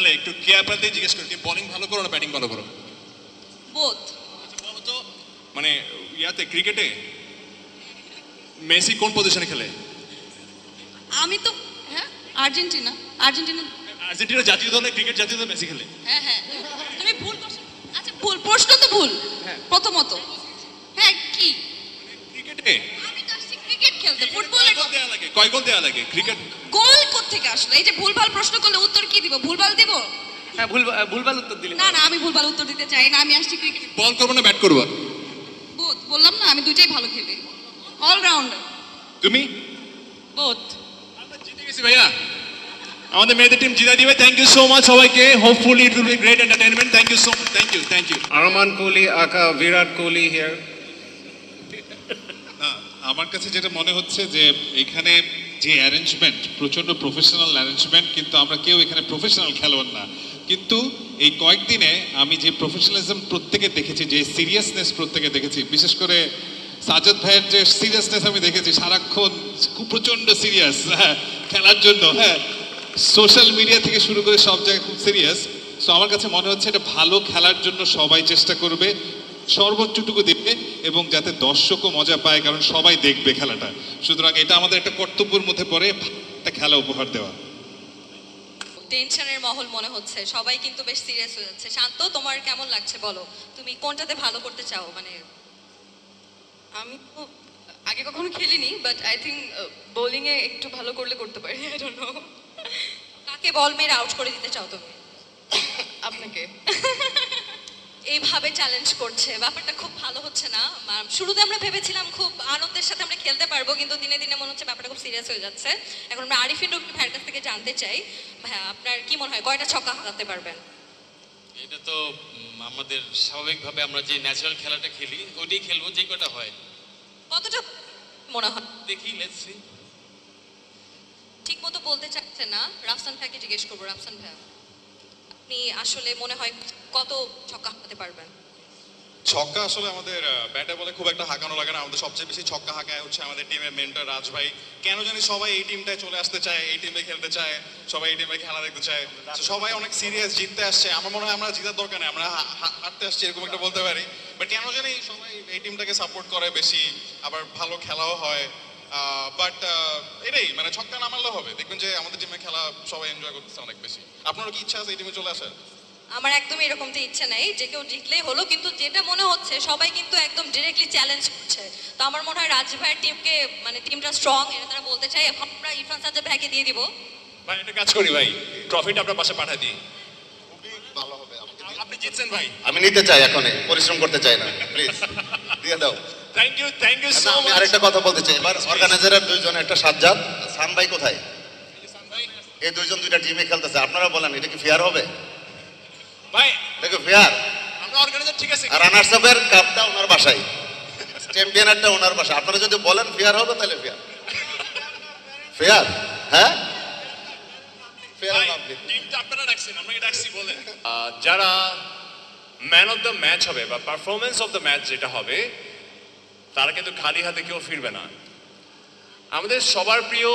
তাহলে একটু কেয়ার প্রান্তে জিজ্ঞেস করি, তুমি বোলিং ভালো করো না ব্যাটিং ভালো করো? বোথ। বলো তো, মানে ইয়াতে ক্রিকেটে মেসি কোন পজিশনে খেলে? আমি তো হ্যাঁ আর্জেন্টিনা। আর্জেন্টিনা জাতীয় দলে, ক্রিকেট জাতীয় দলে মেসি খেলে। হ্যাঁ হ্যাঁ, তুমি ভুল প্রশ্ন। আচ্ছা ভুল প্রশ্ন তো ভুল। প্রথমত হ্যাঁ কি ক্রিকেটে আমি তো আসছি ক্রিকেট খেলতে, ফুটবলে কয় গোল দেওয়া লাগে ক্রিকেট? গোল কোত্থেকে আসলো? এই যে ভুলভাল প্রশ্ন করলে উত্তর কি দিব? ভুলভাল দিব? হ্যাঁ ভুলভাল উত্তর দিলে না না, আমি ভুলভাল উত্তর দিতে চাই না। আমি আসছি ক্রিকেট। বল করবো না ব্যাট করবো? বোথ, বললাম না আমি দুইটাই ভালো খেলি, অলরাউন্ডার। তুমি? বোথ। আমরা জিতে গেছি ভাইয়া, আমাদের মেয়েদের টিম জিতে দিবে। থ্যাংক ইউ সো মাচ সবাইকে। Hopefully it will be great entertainment. Thank you so much. Thank you. Arman Kohli, aka Virat Kohli here. আমার কাছে যেটা মনে হচ্ছে যে এখানে যে অ্যারেঞ্জমেন্ট প্রচন্ড প্রফেশনাল অ্যারেঞ্জমেন্ট, কিন্তু আমরা কেউ এখানে প্রফেশনাল খেলোয়াড় না। কিন্তু এই কয়েকদিনে আমি যে প্রফেশনালিজম প্রত্যেকে দেখেছি, যে সিরিয়াসনেস প্রত্যেকে দেখেছি, বিশেষ করে সাজ্জাদ ভাইয়ের যে সিরিয়াসনেস আমি দেখেছি, সারাক্ষণ খুব প্রচন্ড সিরিয়াস খেলার জন্য। হ্যাঁ, সোশ্যাল মিডিয়া থেকে শুরু করে সব জায়গায় খুব সিরিয়াস। সো আমার কাছে মনে হচ্ছে এটা ভালো খেলার জন্য সবাই চেষ্টা করবে, সর্বোচ্চটুকু দেবে, এবং যাতে দর্শকও মজা পায়, কারণ সবাই দেখবে খেলাটা। সুতরাং এটা আমাদের একটা কর্তব্যের মধ্যে পড়ে, একটা খেলা উপহার দেওয়া। টেনশনের মহল মনে হচ্ছে, সবাই কিন্তু বেশ সিরিয়াস হয়ে যাচ্ছে। শান্ত, তোমার কেমন লাগছে বলো, তুমি কোনটাতে ভালো করতে চাও? মানে আমি তো আগে কখনো খেলিনি, বাট আই থিঙ্ক বোলিং এ একটু ভালো করলে করতে পারি। I don't know. কাকে বল মেরে আউট করে দিতে চাও তুমি? আপনাকে। এইভাবে চ্যালেঞ্জ করছে, ব্যাপারটা খুব ভালো হচ্ছে না। শুরুতে আমরা ভেবেছিলাম খুব আনন্দের সাথে আমরা খেলতে পারবো, কিন্তু দিনে দিনে মনে হচ্ছে ব্যাপারটা খুব সিরিয়াস হয়ে যাচ্ছে। এখন আমরা আরিফিন রুমি ভাইয়ের কাছ থেকে জানতে চাই, ভাইয়া আপনার কি মনে হয় কয়টা ছক্কা হাঁকাতে পারবেন? এটা তো আমাদের স্বাভাবিকভাবে আমরা যে ন্যাচারাল খেলাটা খেলি ওইটাই খেলবো, যে কটা হয়। কতটা মনে হয়? দেখি, লেটস সি। ঠিক মতো বলতে চাচ্ছে না, রাফসান ভাইকে জিজ্ঞেস করবো। রাফসান ভাইয়া, আপনি আসলে মনে হয় কত ছক্কা হাঁকাতে পারবেন? ছক্কা আসলে আমাদের ব্যাটে বলে খুব একটা হাঁকানো লাগে না। আমাদের সবচেয়ে বেশি ছক্কা হাঁকায় হচ্ছে আমাদের টিমের মেন্টর রাজ ভাই। কেন জানি সবাই এই টিমটায় চলে আসতে চায়, এই টিমে খেলতে চায়, সবাই এই টিমে খেলা দেখতে চায়। তো সবাই অনেক সিরিয়াস, জিততে আসছে। আমার মনে হয় আমরা জিতার দরকার নেই, আমরা হাঁটতে আসছি, এরকম একটা বলতে পারি। বাট কেন জানি সবাই এই টিমটাকে সাপোর্ট করে বেশি, আবার ভালো খেলাও হয়। বাট এটাই, মানে ছক্কা না মারলেও হবে, দেখবেন যে আমাদের টিমে খেলা সবাই এনজয় করতেছে অনেক বেশি। আপনারও কি ইচ্ছা আছে এই টিমে চলে আসার? আমার একদমই এরকম যে ইচ্ছে নাই যে কেউ জিতলেই হলো, কিন্তু যেটা মনে হচ্ছে সবাই কিন্তু একদম ডিরেক্টলি চ্যালেঞ্জ করছে। তো আমার মনে হয় রাজ ভাইয়ের টিমকে, মানে টিমটা স্ট্রং, এটা তারা বলতে চাই। আমরা ইরফান সাজ্জাদ ভাইকে দিয়ে দিব। ভাই একটা কাজ করি ভাই, ট্রফিটা আপনার পাশে পাঠিয়ে দিই। ভালো হবে। আপনি জিতছেন ভাই। আমি নিতে চাই, এখন পরিশ্রম করতে চাই না, প্লিজ দিয়ে দাও। থ্যাংক ইউ সো আমি মাচ। আরেকটা কথা বলতে চাই, এবার অর্গানাইজারের দুইজন, একটা সাজ্জাদ, সান ভাই কোথায়? এই দুইজন দুইটা টিমে খেলতেছে, আপনারা বলেন এটা কি ফেয়ার হবে? ভাই এটা কি ফেয়ার? আমরা অর্গানাইজার ঠিক আছে। আর রানার্স আপের কাপটা ওনার বাসায়, চ্যাম্পিয়নারটা ওনার বাসায়। আপনারা যদি বলেন ফেয়ার হবে তাহলে ফেয়ার। ফেয়ার? হ্যাঁ, ফেয়ার হবে। টিমটা আপনারা রাখছেন, আমরা কি রাখছি বলেন? যারা ম্যান অফ দ্য ম্যাচ হবে বা পারফরমেন্স অফ দ্য ম্যাচ যেটা হবে, তারা কিন্তু খালি হাতে কেউ ফিরবে না। আমাদের সবার প্রিয়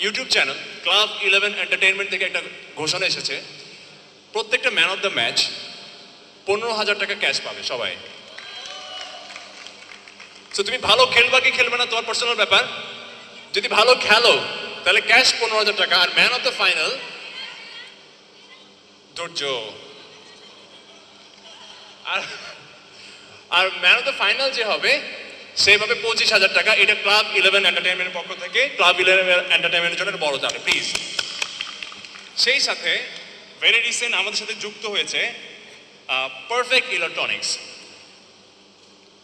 ইউটিউব চ্যানেল ক্লাব 11 এন্টারটেইনমেন্ট থেকে একটা ঘোষণা এসেছে, প্রত্যেকটা ম্যান অফ দ্য ম্যাচ 15,000 টাকা ক্যাশ পাবে সবাই। তো তুমি ভালো খেলবা কি খেলবে না তোমার পার্সোনাল ব্যাপার। যদি ভালো খেলো তাহলে ক্যাশ 15,000 টাকা, আর ম্যান অফ দ্য ফাইনাল ধৈর্য, আর ম্যান অফ দ্য ফাইনাল যে হবে সেভাবে 25,000 টাকা। এটা ক্লাব 11 এন্টারটেইনমেন্টের পক্ষ থেকে, ক্লাব 11 এন্টারটেইনমেন্টের জন্য বড় চালে প্লিজ। সেই সাথে ভেরি রিসেন্ট আমাদের সাথে যুক্ত হয়েছে পারফেক্ট ইলেকট্রনিক্স।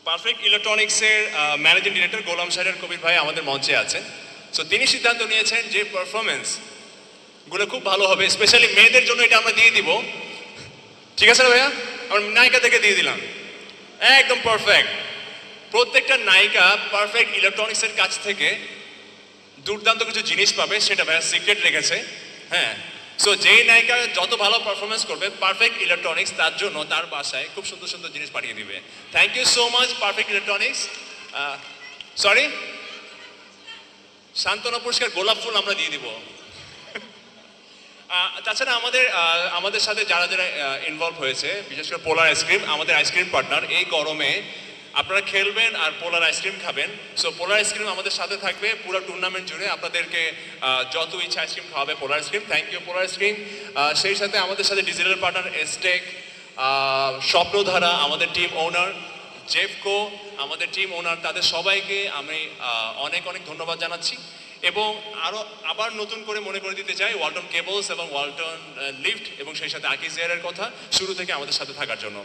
পারফেক্ট ইলেকট্রনিক্সের ম্যানেজিং ডিরেক্টর গোলাম শাহরিয়ার কবির ভাই আমাদের মঞ্চে আছেন। সো তিনি সিদ্ধান্ত নিয়েছেন যে পারফরমেন্সগুলো খুব ভালো হবে, স্পেশালি মেয়েদের জন্য এটা আমরা দিয়ে দিব। ঠিক আছে না ভাইয়া? আমরা নায়িকা থেকে দিয়ে দিলাম, একদম পারফেক্ট। প্রত্যেকটা নায়িকা পারফেক্ট ইলেকট্রনিক্সের কাছ থেকে দুর্দান্ত কিছু জিনিস পাবে, সেটা ভাইয়া সিক্রেট রেখেছে। হ্যাঁ, সো যেই নায়িকা যত ভালো পারফরমেন্স করবে, পারফেক্ট ইলেকট্রনিক্স তার জন্য তার বাসায় খুব সুন্দর সুন্দর জিনিস পাঠিয়ে দিবে। Thank you so much perfect electronics. Sorry, সান্ত্বনা পুরস্কার গোলাপ ফুল আমরা দিয়ে দিব। তাছাড়া আমাদের সাথে যারা যারা ইনভলভ হয়েছে, বিশেষ করে পোলার আইসক্রিম, আমাদের আইসক্রিম পার্টনার, এই গরমে আপনারা খেলবেন আর পোলার আইসক্রিম খাবেন। সো পোলার আইসক্রিম আমাদের সাথে থাকবে পুরো টুর্নামেন্ট জুড়ে, আপনাদেরকে যত ইচ্ছা আইসক্রিম খাওয়াবে polar ice cream. Thank you polar ice cream. সেই সাথে আমাদের সাথে ডিজিটাল পার্টনার এসটেক, স্বপ্নধারা, আমাদের টিম ওনার জেফকো, আমাদের টিম ওনার, তাদের সবাইকে আমি অনেক অনেক ধন্যবাদ জানাচ্ছি। এবং আবার নতুন করে মনে করে দিতে চাই ওয়ালটন কেবলস এবং ওয়ালটন লিফট এবং সেই সাথে আকিজ এয়ারের কথা, শুরু থেকে আমাদের সাথে থাকার জন্য।